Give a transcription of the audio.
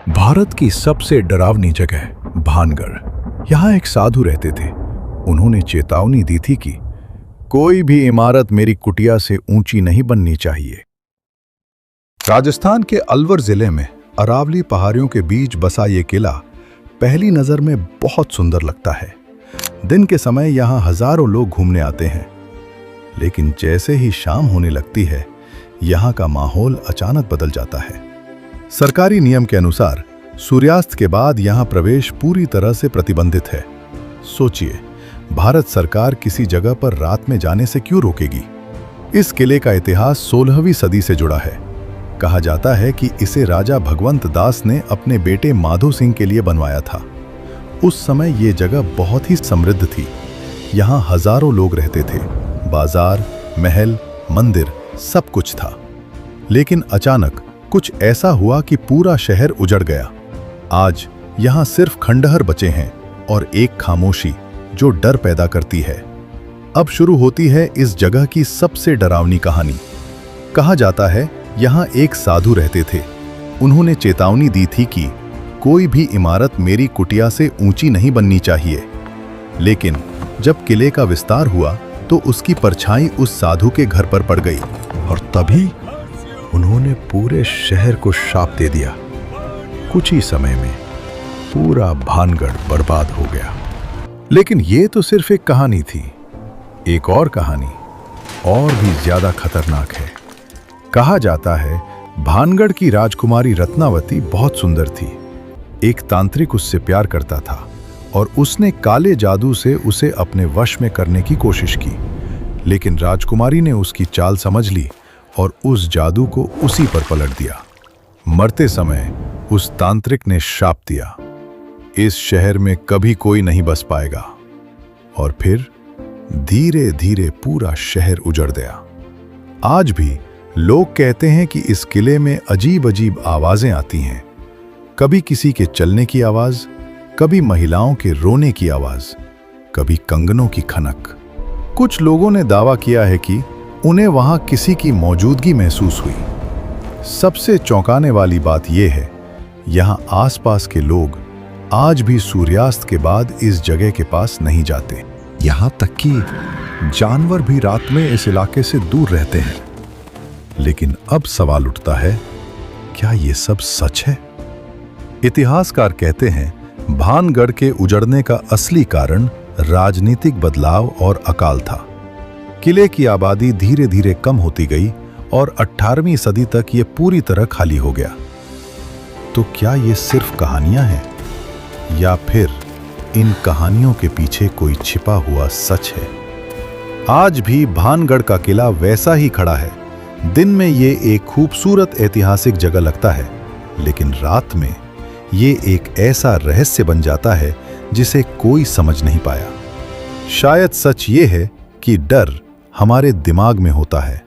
भारत की सबसे डरावनी जगह भानगढ़। यहाँ एक साधु रहते थे। उन्होंने चेतावनी दी थी कि कोई भी इमारत मेरी कुटिया से ऊंची नहीं बननी चाहिए। राजस्थान के अलवर जिले में अरावली पहाड़ियों के बीच बसा ये किला पहली नजर में बहुत सुंदर लगता है। दिन के समय यहाँ हजारों लोग घूमने आते हैं, लेकिन जैसे ही शाम होने लगती है यहाँ का माहौल अचानक बदल जाता है। सरकारी नियम के अनुसार सूर्यास्त के बाद यहाँ प्रवेश पूरी तरह से प्रतिबंधित है। सोचिए, भारत सरकार किसी जगह पर रात में जाने से क्यों रोकेगी? इस किले का इतिहास 16वीं सदी से जुड़ा है। कहा जाता है कि इसे राजा भगवंत दास ने अपने बेटे माधो सिंह के लिए बनवाया था। उस समय ये जगह बहुत ही समृद्ध थी। यहाँ हजारों लोग रहते थे। बाजार, महल, मंदिर सब कुछ था। लेकिन अचानक कुछ ऐसा हुआ कि पूरा शहर उजड़ गया। आज यहाँ सिर्फ खंडहर बचे हैं और एक खामोशी जो डर पैदा करती है। अब शुरू होती है इस जगह की सबसे डरावनी कहानी। कहा जाता है यहाँ एक साधु रहते थे। उन्होंने चेतावनी दी थी कि कोई भी इमारत मेरी कुटिया से ऊंची नहीं बननी चाहिए। लेकिन जब किले का विस्तार हुआ तो उसकी परछाई उस साधु के घर पर पड़ गई और तभी उन्होंने पूरे शहर को शाप दे दिया। कुछ ही समय में पूरा भानगढ़ बर्बाद हो गया। लेकिन ये तो सिर्फ एक कहानी थी। एक और कहानी और भी ज्यादा खतरनाक है। कहा जाता है भानगढ़ की राजकुमारी रत्नावती बहुत सुंदर थी। एक तांत्रिक उससे प्यार करता था और उसने काले जादू से उसे अपने वश में करने की कोशिश की। लेकिन राजकुमारी ने उसकी चाल समझ ली और उस जादू को उसी पर पलट दिया। मरते समय उस तांत्रिक ने शाप दिया, इस शहर में कभी कोई नहीं बस पाएगा। और फिर धीरे धीरे पूरा शहर उजड़ गया। आज भी लोग कहते हैं कि इस किले में अजीब अजीब आवाजें आती हैं। कभी किसी के चलने की आवाज, कभी महिलाओं के रोने की आवाज, कभी कंगनों की खनक। कुछ लोगों ने दावा किया है कि उन्हें वहां किसी की मौजूदगी महसूस हुई। सबसे चौंकाने वाली बात यह है, यहां आसपास के लोग आज भी सूर्यास्त के बाद इस जगह के पास नहीं जाते। यहां तक कि जानवर भी रात में इस इलाके से दूर रहते हैं। लेकिन अब सवाल उठता है, क्या यह सब सच है? इतिहासकार कहते हैं भानगढ़ के उजड़ने का असली कारण राजनीतिक बदलाव और अकाल था। किले की आबादी धीरे धीरे कम होती गई और 18वीं सदी तक ये पूरी तरह खाली हो गया। तो क्या ये सिर्फ कहानियां हैं या फिर इन कहानियों के पीछे कोई छिपा हुआ सच है? आज भी भानगढ़ का किला वैसा ही खड़ा है। दिन में ये एक खूबसूरत ऐतिहासिक जगह लगता है, लेकिन रात में ये एक ऐसा रहस्य बन जाता है जिसे कोई समझ नहीं पाया। शायद सच ये है कि डर हमारे दिमाग में होता है,